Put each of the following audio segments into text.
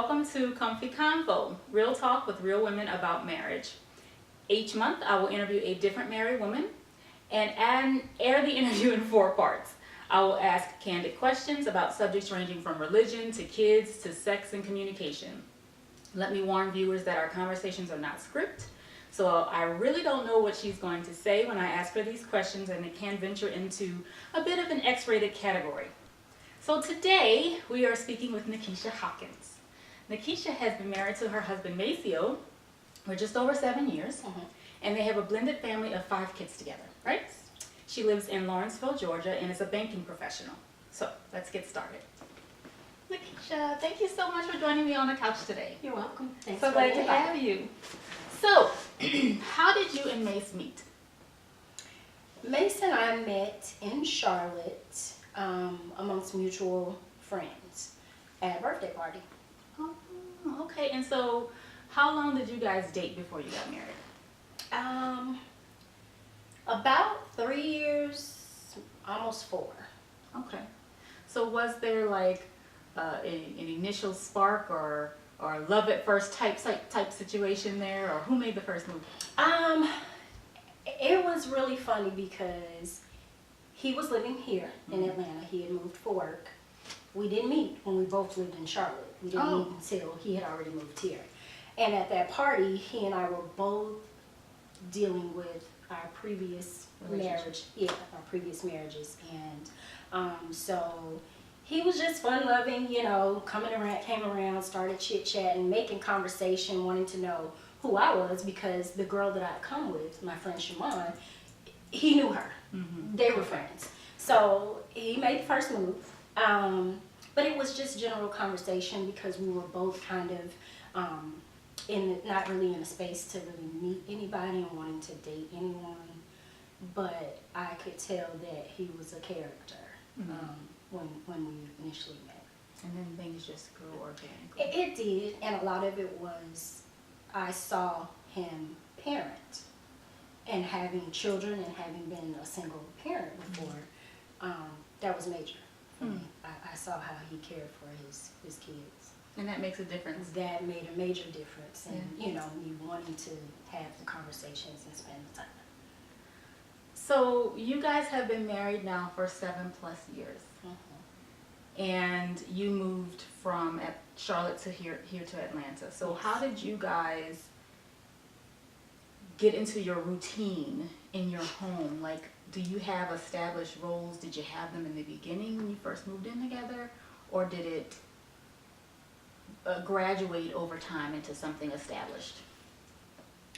welcome to Convo, real talk with real women about marriage. Each month I will interview a different married woman and air the interview in 4 parts. I will ask candid questions about subjects ranging from religion to kids to sex and communication. Let me warn viewers that our conversations are not scripted, so I really don't know what she's going to say when I ask her these questions, and it can venture into a bit of an X-rated category. So today we are speaking with Nikisha Hawkins. Nikisha has been married to her husband Maceo for just over 7 years, and they have a blended family of 5 kids together, right? She lives in Lawrenceville, Georgia, and is a banking professional. So let's get started. Nikisha, thank you so much for joining me on the couch today. You're welcome. Thanks So for glad to the have you. So, how did you and Mace meet? Mace and I met in Charlotte amongst mutual friends at a birthday party. Oh, okay. And so, how long did you guys date before you got married? About 3 years, almost 4. Okay. So was there like an initial spark or love at first type situation there, or who made the first move? It was really funny because he was living here in Atlanta. He had moved for work. We didn't meet when we both lived in Charlotte. We didn't meet until he had already moved here. And at that party, he and I were both dealing with our previous marriage. Yeah, our previous marriages. And so he was just fun-loving, you know, came around, started chit-chatting, making conversation, wanting to know who I was, because the girl that I'd come with, my friend Shimon, he knew her. They were friends. So he made the first move. But it was just general conversation because we were both kind of not really in a space to really meet anybody and wanting to date anyone. But I could tell that he was a character when we initially met. And then things just grew organically. It did, and a lot of it was I saw him parent and having children and having been a single parent before. That was major for me. I saw how he cared for his kids. And that makes a difference. That made a major difference in, you know, me wanting to have the conversations and spend the time. So you guys have been married now for 7+ years. And you moved from Charlotte to here to Atlanta. So how did you guys get into your routine in your home? Like, do you have established roles? Did you have them in the beginning when you first moved in together? Or did it graduate over time into something established?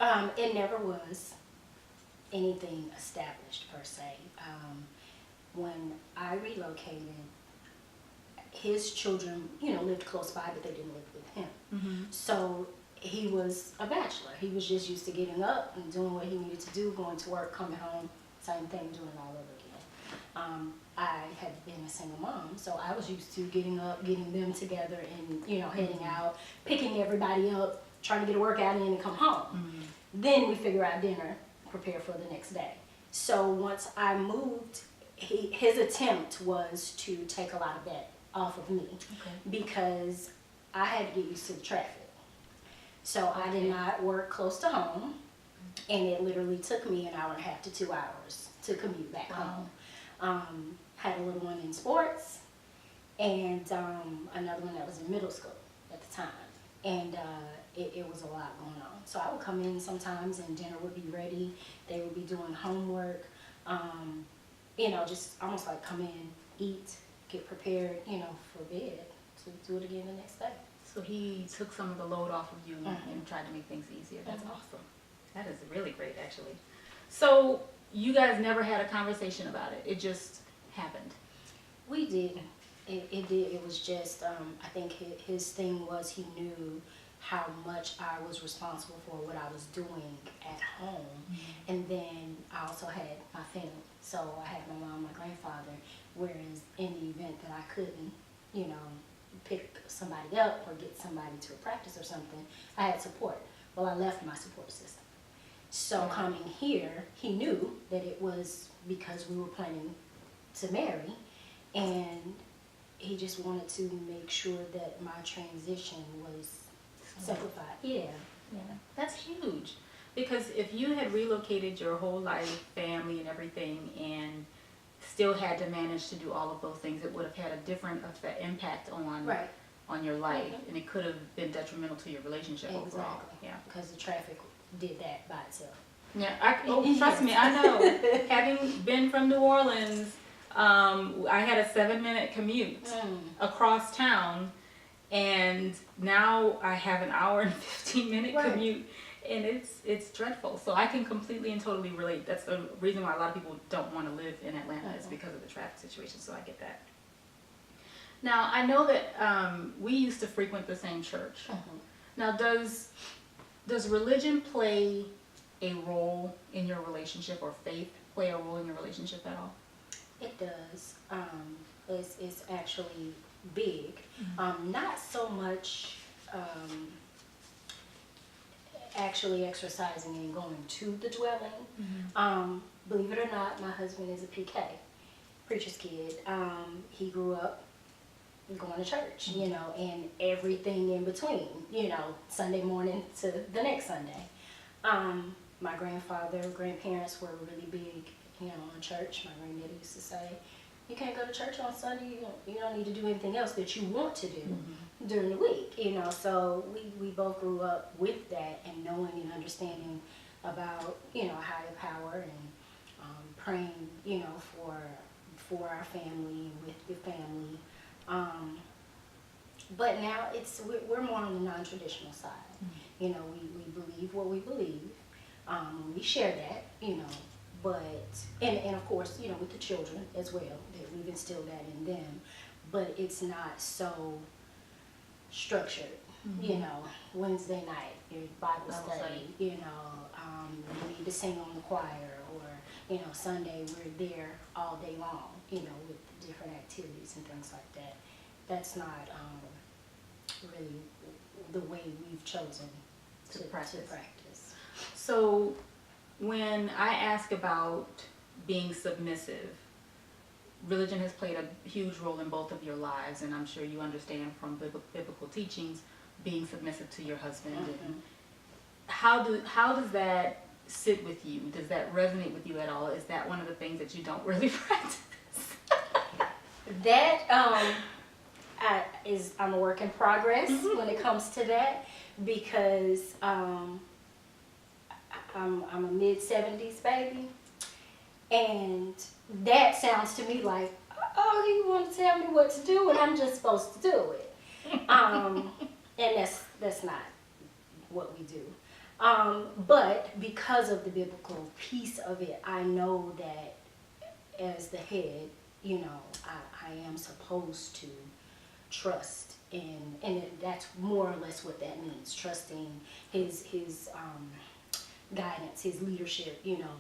It never was anything established per se. When I relocated, his children, you know, lived close by, but they didn't live with him. So he was a bachelor. He was just used to getting up and doing what he needed to do, going to work, coming home, same thing, doing it all over again. I had been a single mom, so I was used to getting up, getting them together, and, you know, heading out, picking everybody up, trying to get a workout in and come home. Then we figure out dinner, prepare for the next day. So once I moved, his attempt was to take a lot of that off of me, because I had to get used to the traffic. So I did not work close to home, and it literally took me an hour and a half to 2 hours to commute back home. Had a little one in sports, and another one that was in middle school at the time. And it was a lot going on. So I would come in sometimes and dinner would be ready. They would be doing homework. You know, just almost like come in, eat, get prepared, you know, for bed to do it again the next day. So he took some of the load off of you and tried to make things easier. That's awesome. That is really great, actually. So you guys never had a conversation about it. It just happened. We did. It did. It was just, I think his thing was he knew how much I was responsible for what I was doing at home. And then I also had my family. So I had my mom, my grandfather, whereas in the event that I couldn't, you know, pick somebody up or get somebody to a practice or something, I had support. Well, I left my support system. So coming here, he knew that it was because we were planning to marry, and he just wanted to make sure that my transition was simplified. Yeah. Yeah, that's huge. Because if you had relocated your whole life, family and everything, and still had to manage to do all of those things, it would have had a different impact Right. on your life, Mhm. and it could have been detrimental to your relationship overall. Exactly. Yeah. Because the traffic did that by itself. Yeah, trust me, I know. Having been from New Orleans, I had a 7-minute commute across town, and now I have an hour and 15-minute Right. commute, and it's dreadful. So I can completely and totally relate. That's the reason why a lot of people don't want to live in Atlanta is because of the traffic situation. So I get that. Now I know that we used to frequent the same church. Now does religion play a role in your relationship, or faith play a role in your relationship at all? It does. It's actually big. Not so much actually exercising and going to the dwelling. Believe it or not, my husband is a PK, preacher's kid. He grew up going to church, you know, and everything in between, you know, Sunday morning to the next Sunday. My grandparents were really big, you know, on church. My granddaddy used to say, you can't go to church on Sunday, you don't need to do anything else that you want to do during the week, you know. So we both grew up with that and knowing and understanding about, you know, higher power and praying, you know, for our family, with your family. But now we're more on the non-traditional side. You know, we believe what we believe. We share that, you know, but, and of course, you know, with the children as well, that we've instilled that in them, but it's not so structured. You know, Wednesday night, your Bible study, you know, we need to sing on the choir, or, you know, Sunday we're there all day long, you know, with different activities and things like that. That's not really the way we've chosen to practice. So when I ask about being submissive, religion has played a huge role in both of your lives, and I'm sure you understand from biblical teachings being submissive to your husband. And how does that sit with you? Does that resonate with you at all? Is that one of the things that you don't really practice? That I'm a work in progress when it comes to that, because I'm a mid-70s baby, and that sounds to me like, oh, you want to tell me what to do and I'm just supposed to do it. And that's not what we do. But because of the biblical piece of it, I know that as the head, you know, I am supposed to trust and that's more or less what that means, trusting his guidance, his leadership, you know,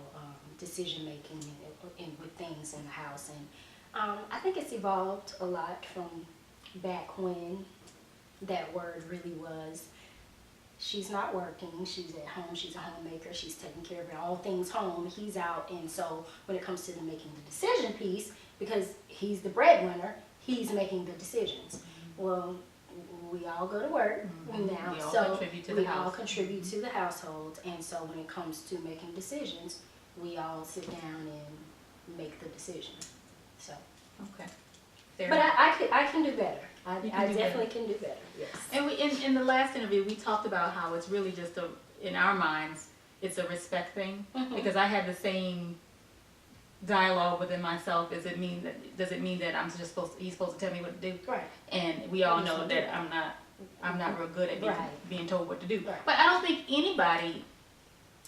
decision making and with things in the house. And I think it's evolved a lot from back when that word really was, she's not working, she's at home, she's a homemaker, she's taking care of all things home, he's out. And so when it comes to the making the decision piece, because he's the breadwinner, he's making the decisions. Well, we all go to work now, so we all contribute to the household. And so when it comes to making decisions, we all sit down and make the decision. So, Okay. But I can do better. I definitely can do better. Yes. And we in the last interview we talked about how it's really just in our minds it's a respect thing, because I had the same dialogue within myself. Does it mean that he's supposed to tell me what to do? Right. And we all know that I'm not real good at being told what to do. Right. But I don't think anybody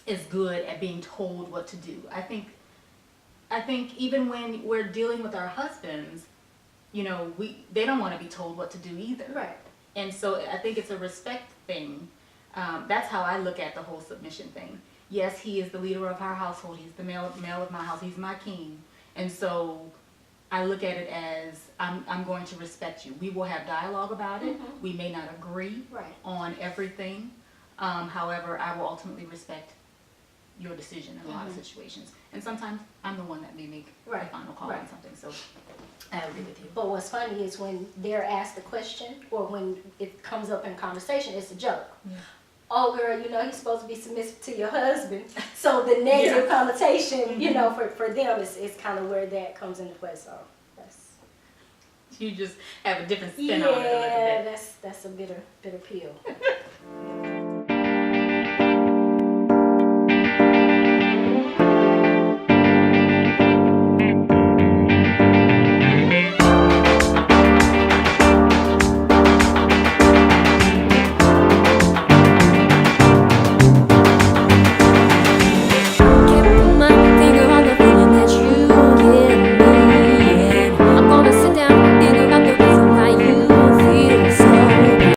is good at being told what to do. I think even when we're dealing with our husbands, you know, they don't want to be told what to do either. Right. And so I think it's a respect thing. That's how I look at the whole submission thing. Yes, he is the leader of our household. He's the male of my house. He's my king. And so I look at it as I'm going to respect you. We will have dialogue about it. We may not agree on everything. However, I will ultimately respect your decision in a lot of situations. And sometimes I'm the one that may make the Right, final call right. on something, so I agree with you. But what's funny is when they're asked the question, or when it comes up in conversation, it's a joke. Yeah. Oh, girl, you know, you're supposed to be submissive to your husband. So the negative connotation, you know, for them is kind of where that comes into play. So that's, You just have a different spin on it a little yeah, bit. that's a bitter pill.